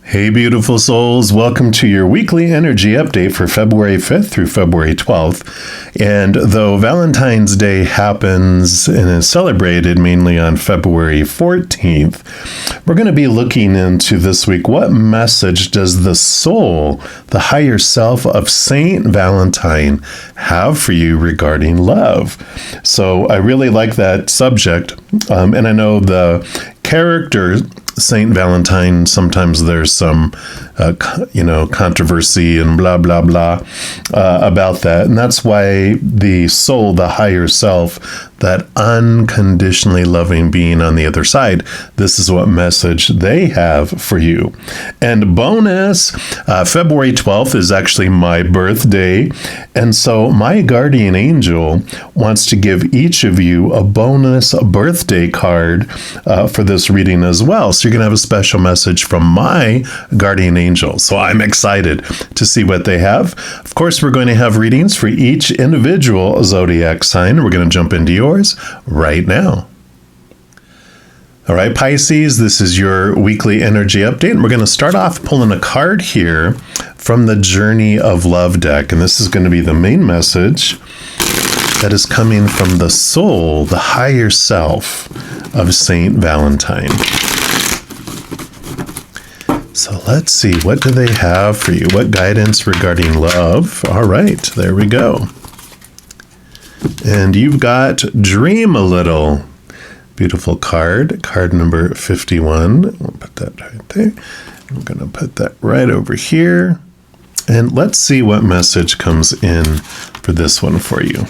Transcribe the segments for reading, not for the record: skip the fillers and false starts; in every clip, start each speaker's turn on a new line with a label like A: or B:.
A: Hey, beautiful souls. Welcome to your weekly energy update for February 5th through February 12th. And though Valentine's Day happens and is celebrated mainly on February 14th, we're going to be looking into this week, what message does the soul, the higher self of Saint Valentine, have for you regarding love? So I really like that subject. And I know the character Saint Valentine, sometimes there's some, controversy and blah, blah, blah about that. And that's why the soul, the higher self, that unconditionally loving being on the other side, this is what message they have for you. And bonus, February 12th is actually my birthday. And so my guardian angel wants to give each of you a bonus birthday card for this reading as well. So you're going to have a special message from my guardian angel. So I'm excited to see what they have. Of course, we're going to have readings for each individual zodiac sign. We're going to jump into yours right now. All right, Pisces, this is your weekly energy update. And we're going to start off pulling a card here from the Journey of Love deck. And this is going to be the main message that is coming from the soul, the higher self of Saint Valentine. So let's see, what do they have for you? What guidance regarding love? All right, there we go. And you've got Dream a Little. Beautiful card number 51. We'll put that right there. I'm going to put that right over here. And let's see what message comes in for this one for you.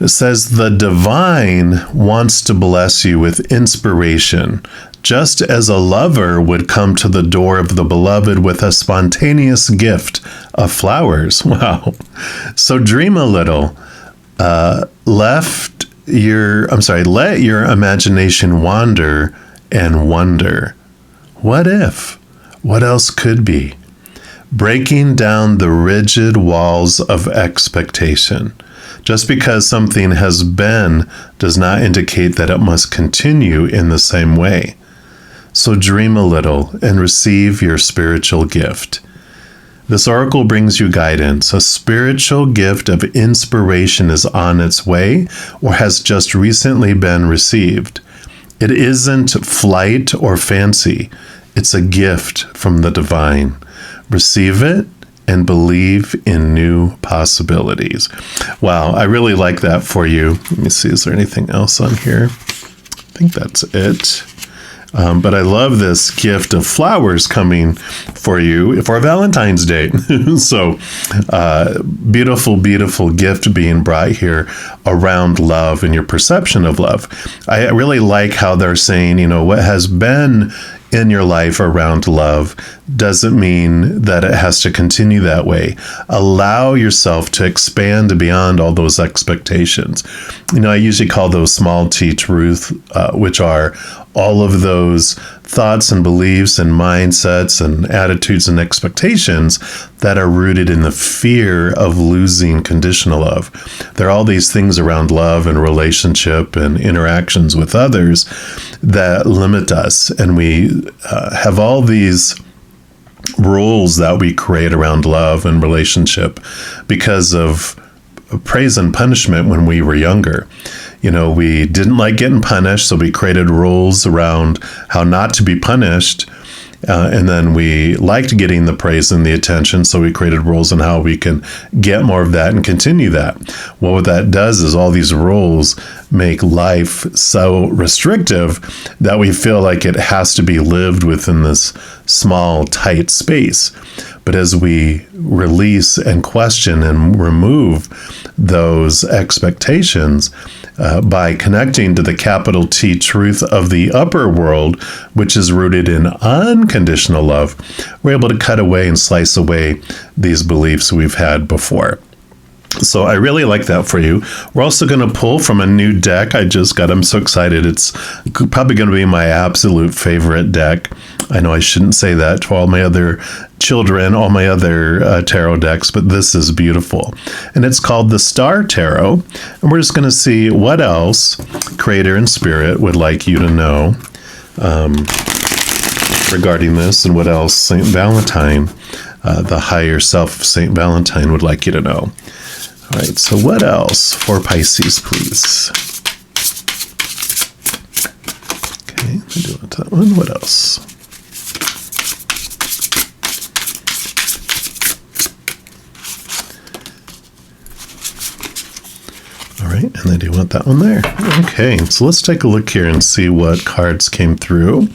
A: It says, the divine wants to bless you with inspiration, just as a lover would come to the door of the beloved with a spontaneous gift of flowers. Wow. So dream a little. Let your imagination wander and wonder. What if? What else could be? Breaking down the rigid walls of expectation. Just because something has been does not indicate that it must continue in the same way. So dream a little and receive your spiritual gift. This oracle brings you guidance. A spiritual gift of inspiration is on its way or has just recently been received. It isn't flight or fancy. It's a gift from the divine. Receive it and believe in new possibilities. Wow, I really like that for you. Let me see, is there anything else on here? I think that's it. But I love this gift of flowers coming for you for Valentine's Day. So beautiful, beautiful gift being brought here around love and your perception of love. I really like how they're saying, what has been in your life around love doesn't mean that it has to continue that way. Allow yourself to expand beyond all those expectations. I usually call those small T truth, which are all of those thoughts and beliefs and mindsets and attitudes and expectations that are rooted in the fear of losing conditional love. There are all these things around love and relationship and interactions with others that limit us. And we have all these rules that we create around love and relationship because of praise and punishment when we were younger. We didn't like getting punished, so we created rules around how not to be punished. And then we liked getting the praise and the attention, so we created rules on how we can get more of that and continue that. Well, what that does is all these rules make life so restrictive that we feel like it has to be lived within this small, tight space. But as we release and question and remove those expectations by connecting to the capital T truth of the upper world, which is rooted in unconditional love, we're able to cut away and slice away these beliefs we've had before. So I really like that for you. We're also going to pull from a new deck I just got. I'm so excited. It's probably going to be my absolute favorite deck. I know I shouldn't say that to all my other children, all my other tarot decks, but this is beautiful. And it's called the Star Tarot. And we're just going to see what else Creator and Spirit would like you to know regarding this and what else St. Valentine, the higher self of St. Valentine, would like you to know. All right, so what else for Pisces, please? Okay, I do want that one. What else? All right, and I do want that one there. Okay, so let's take a look here and see what cards came through.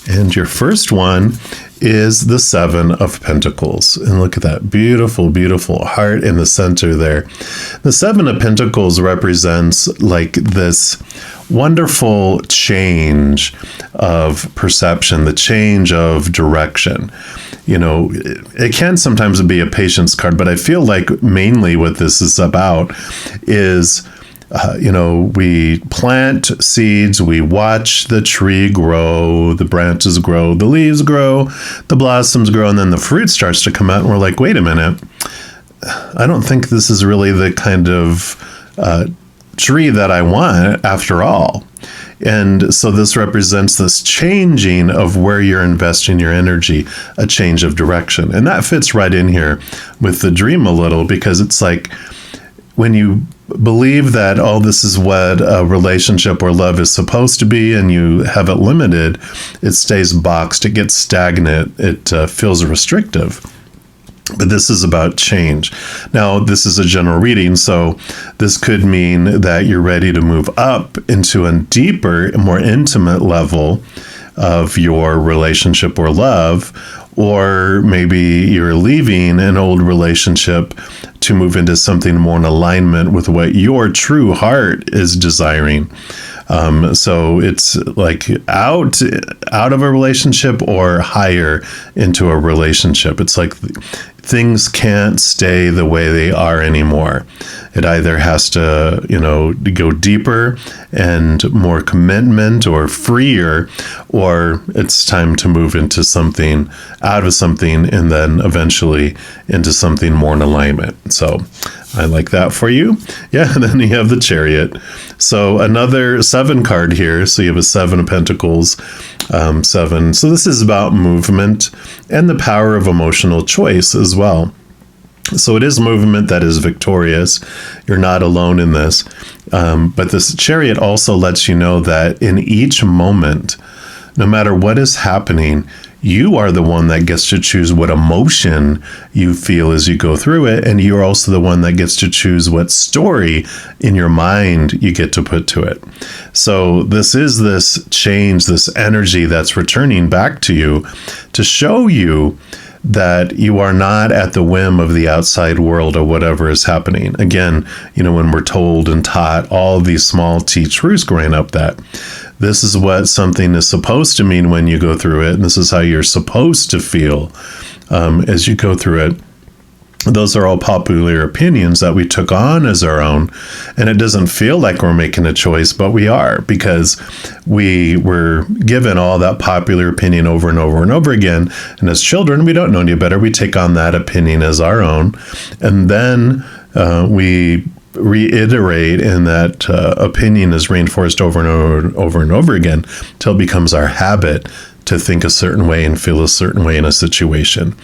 A: And your first one is the Seven of Pentacles. And look at that beautiful, beautiful heart in the center there. The Seven of Pentacles represents like this wonderful change of perception, the change of direction. You know, it can sometimes be a patience card, but I feel like mainly what this is about is we plant seeds, we watch the tree grow, the branches grow, the leaves grow, the blossoms grow, and then the fruit starts to come out, and we're like, wait a minute, I don't think this is really the kind of tree that I want after all. And so this represents this changing of where you're investing your energy, a change of direction. And that fits right in here with the dream a little, because it's like when you believe that, oh, this is what a relationship or love is supposed to be, and you have it limited, it stays boxed, it gets stagnant, it feels restrictive. But this is about change. Now, this is a general reading, so this could mean that you're ready to move up into a deeper, more intimate level of your relationship or love, or maybe you're leaving an old relationship to move into something more in alignment with what your true heart is desiring. So it's like out of a relationship or higher into a relationship. It's like things can't stay the way they are anymore. It either has to, go deeper and more commitment or freer, or it's time to move into something, out of something, and then eventually into something more in alignment. So I like that for you. Yeah, and then you have the Chariot. So another 7 card here. So you have a 7 of Pentacles, 7. So this is about movement and the power of emotional choice as well. So it is movement that is victorious. You're not alone in this. But this Chariot also lets you know that in each moment, no matter what is happening, you are the one that gets to choose what emotion you feel as you go through it. And you're also the one that gets to choose what story in your mind you get to put to it. So this is this change, this energy that's returning back to you to show you that you are not at the whim of the outside world or whatever is happening. Again, when we're told and taught all these small T truths growing up, that this is what something is supposed to mean when you go through it, and this is how you're supposed to feel as you go through it. Those are all popular opinions that we took on as our own, and it doesn't feel like we're making a choice, but we are, because we were given all that popular opinion over and over and over again. And as children, we don't know any better. We take on that opinion as our own, and then we reiterate, and that opinion is reinforced over and over and over again till it becomes our habit to think a certain way and feel a certain way in a situation.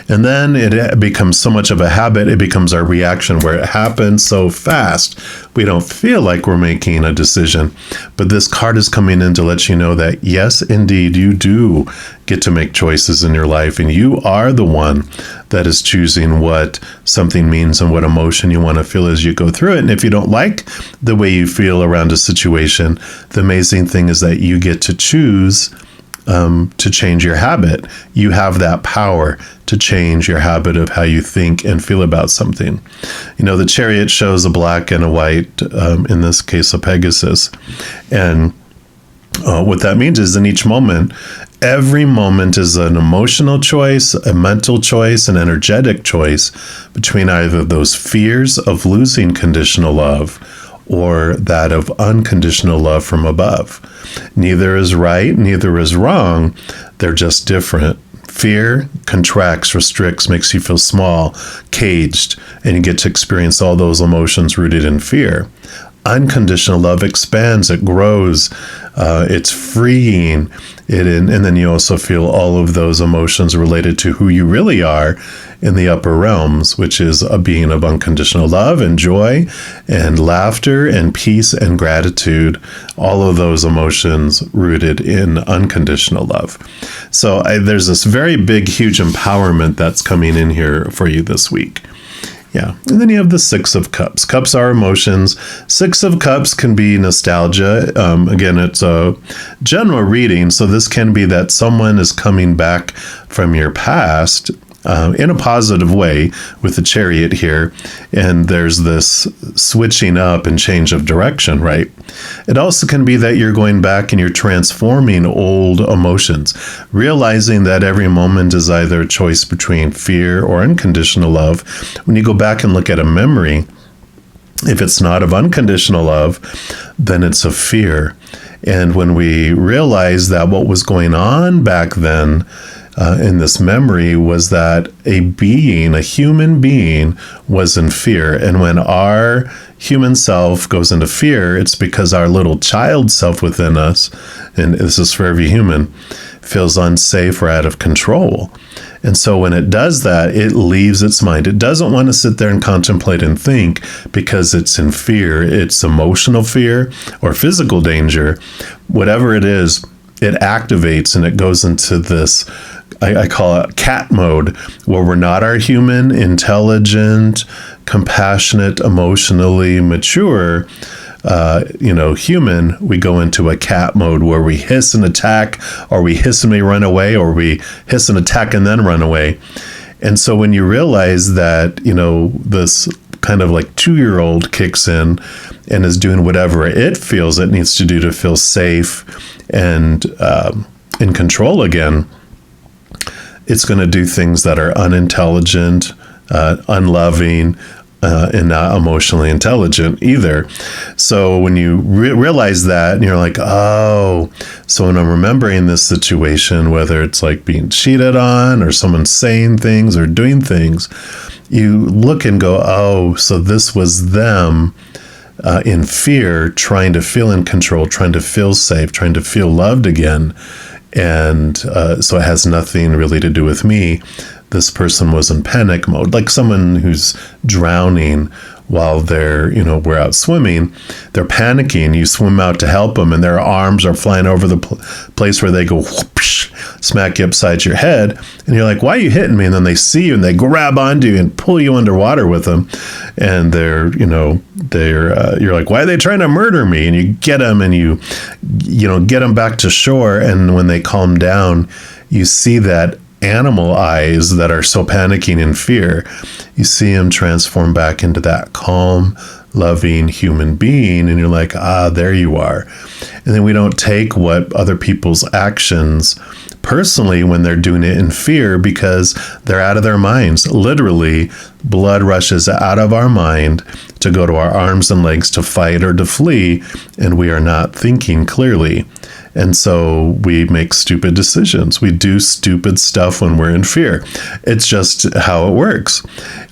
A: And then it becomes so much of a habit, it becomes our reaction, where it happens so fast, we don't feel like we're making a decision. But this card is coming in to let you know that, yes, indeed, you do get to make choices in your life, and you are the one that is choosing what something means and what emotion you want to feel as you go through it. And if you don't like the way you feel around a situation, the amazing thing is that you get to choose to change your habit. You have that power to change your habit of how you think and feel about something. The Chariot shows a black and a white, in this case, a Pegasus. And what that means is in each moment, every moment is an emotional choice, a mental choice, an energetic choice between either those fears of losing conditional love or that of unconditional love from above. Neither is right, neither is wrong. They're just different. Fear contracts, restricts, makes you feel small, caged, and you get to experience all those emotions rooted in fear. unconditional love expands, it grows, it's freeing. And then you also feel all of those emotions related to who you really are in the upper realms, which is a being of unconditional love and joy and laughter and peace and gratitude, all of those emotions rooted in unconditional love. So there's this very big, huge empowerment that's coming in here for you this week. Yeah. And then you have the Six of Cups. Cups are emotions. Six of Cups can be nostalgia. Again, it's a general reading. So this can be that someone is coming back from your past in a positive way with the Chariot here. And there's this switching up and change of direction, right? It also can be that you're going back and you're transforming old emotions, realizing that every moment is either a choice between fear or unconditional love. When you go back and look at a memory, if it's not of unconditional love, then it's of fear. And when we realize that what was going on back then in this memory was that a human being was in fear. And when our human self goes into fear, it's because our little child self within us, and this is for every human, feels unsafe or out of control. And so when it does that, it leaves its mind. It doesn't want to sit there and contemplate and think because it's in fear. It's emotional fear or physical danger. Whatever it is, it activates and it goes into this, I call it cat mode, where we're not our human, intelligent, compassionate, emotionally mature, human. We go into a cat mode where we hiss and attack, or we hiss and we run away, or we hiss and attack and then run away. And so when you realize that, this kind of like 2-year-old kicks in and is doing whatever it feels it needs to do to feel safe and in control again, it's going to do things that are unintelligent, unloving, and not emotionally intelligent either. So when you realize that, and you're like, oh, so when I'm remembering this situation, whether it's like being cheated on or someone saying things or doing things, you look and go, oh, so this was them in fear, trying to feel in control, trying to feel safe, trying to feel loved again. And so it has nothing really to do with me. This person was in panic mode, like someone who's drowning while they're, we're out swimming. They're panicking. You swim out to help them, and their arms are flying over the place where they go whoosh, smack you upside your head. And you're like, why are you hitting me? And then they see you and they grab onto you and pull you underwater with them. And you're like, why are they trying to murder me? And you get them and you get them back to shore. And when they calm down, you see that animal eyes that are so panicking in fear, you see them transform back into that calm, loving human being, and you're like, there you are. And then we don't take what other people's actions personally when they're doing it in fear, because they're out of their minds. Literally, blood rushes out of our mind to go to our arms and legs to fight or to flee, and we are not thinking clearly. And so we make stupid decisions. We do stupid stuff when we're in fear. It's just how it works.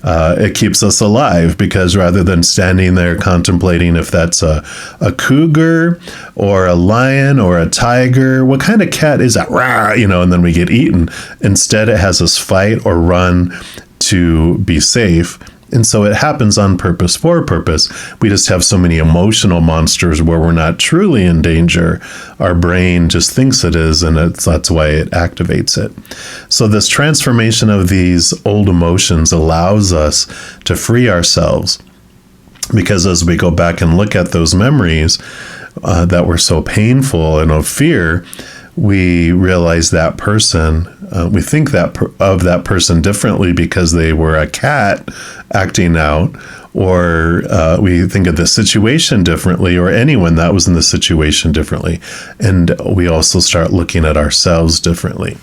A: It keeps us alive, because rather than standing there contemplating if that's a cougar or a lion or a tiger, what kind of cat is that? Rah, and then we get eaten. Instead, it has us fight or run to be safe. And so it happens on purpose, for a purpose. We just have so many emotional monsters where we're not truly in danger. Our brain just thinks it is, and that's why it activates it. So this transformation of these old emotions allows us to free ourselves, because as we go back and look at those memories that were so painful and of fear, we realize that person, we think of that person differently because they were a cat acting out, or we think of the situation differently, or anyone that was in the situation differently. And we also start looking at ourselves differently.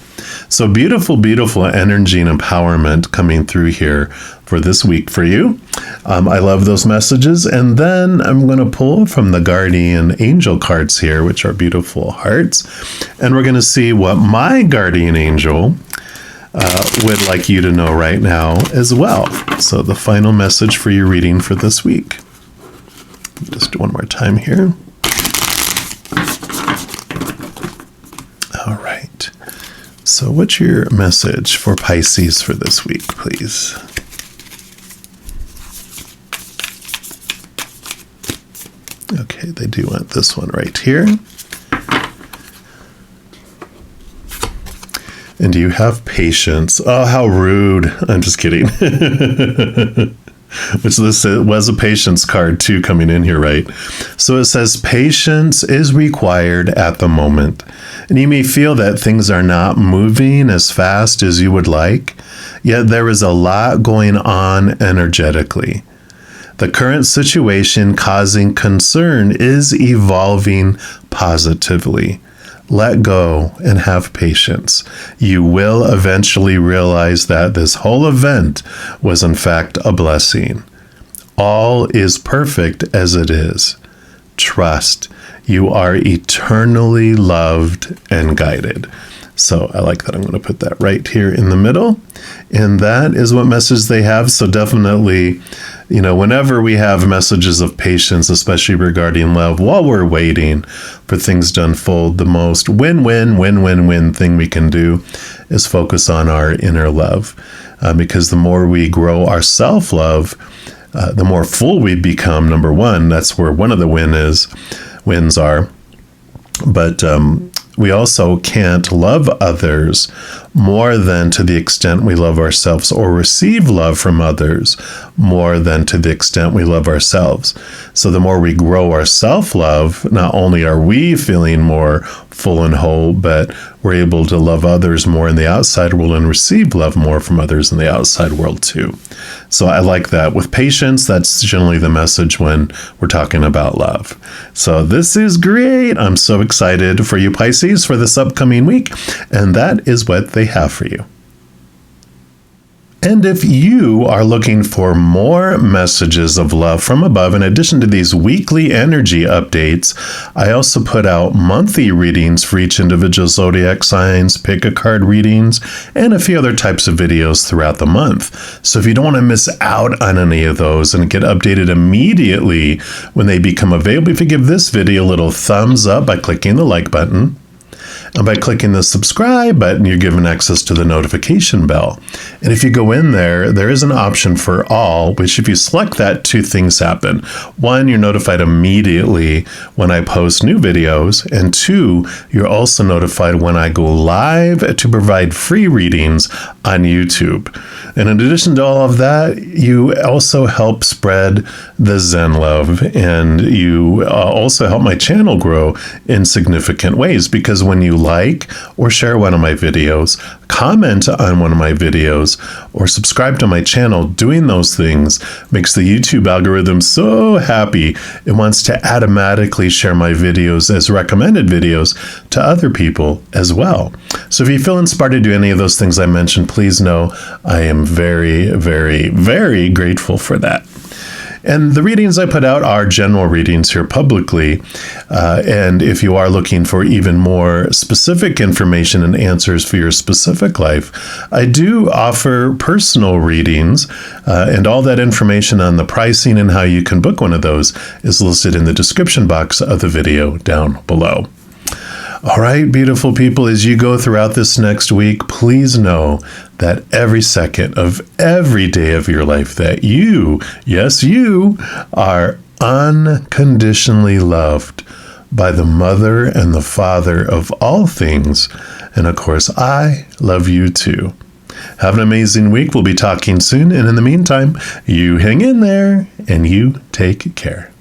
A: So beautiful, beautiful energy and empowerment coming through here for this week for you. I love those messages. And then I'm going to pull from the guardian angel cards here, which are beautiful hearts. And we're going to see what my guardian angel would like you to know right now as well. So the final message for your reading for this week. Just do one more time here. All right. So what's your message for Pisces for this week, please? Okay, they do want this one right here. And do you have patience? Oh, how rude. I'm just kidding. Which this was a patience card too coming in here, right? So it says patience is required at the moment. And you may feel that things are not moving as fast as you would like, yet there is a lot going on energetically. The current situation causing concern is evolving positively. Let go and have patience. You will eventually realize that this whole event was in fact a blessing. All is perfect as it is. Trust. You are eternally loved and guided. So I like that. I'm going to put that right here in the middle. And that is what message they have. So definitely, whenever we have messages of patience, especially regarding love, while we're waiting for things to unfold, the most win-win thing we can do is focus on our inner love. Because the more we grow our self-love, the more full we become, number one. That's where one of the wins are. But we also can't love others more than to the extent we love ourselves, or receive love from others more than to the extent we love ourselves. So the more we grow our self-love, not only are we feeling more full and whole, but we're able to love others more in the outside world and receive love more from others in the outside world too. So I like that. With patience, that's generally the message when we're talking about love. So this is great. I'm so excited for you, Pisces, for this upcoming week. And that is what they have for you. And if you are looking for more messages of love from above, in addition to these weekly energy updates, I also put out monthly readings for each individual zodiac signs, pick a card readings, and a few other types of videos throughout the month. So if you don't want to miss out on any of those and get updated immediately when they become available, if you give this video a little thumbs up by clicking the like button, and by clicking the subscribe button, you're given access to the notification bell. And if you go in there, there is an option for all, which if you select that, two things happen. One, you're notified immediately when I post new videos. And two, you're also notified when I go live to provide free readings on YouTube. And in addition to all of that, you also help spread the Zen Love. And you also help my channel grow in significant ways, because when you like or share one of my videos, comment on one of my videos, or subscribe to my channel, doing those things makes the YouTube algorithm so happy it wants to automatically share my videos as recommended videos to other people as well. So if you feel inspired to do any of those things I mentioned, please know I am very, very, very grateful for that. And the readings I put out are general readings here publicly. And if you are looking for even more specific information and answers for your specific life, I do offer personal readings. And all that information on the pricing and how you can book one of those is listed in the description box of the video down below. All right, beautiful people, as you go throughout this next week, please know that every second of every day of your life that you, yes, you, are unconditionally loved by the Mother and the Father of all things. And of course, I love you too. Have an amazing week. We'll be talking soon. And in the meantime, you hang in there and you take care.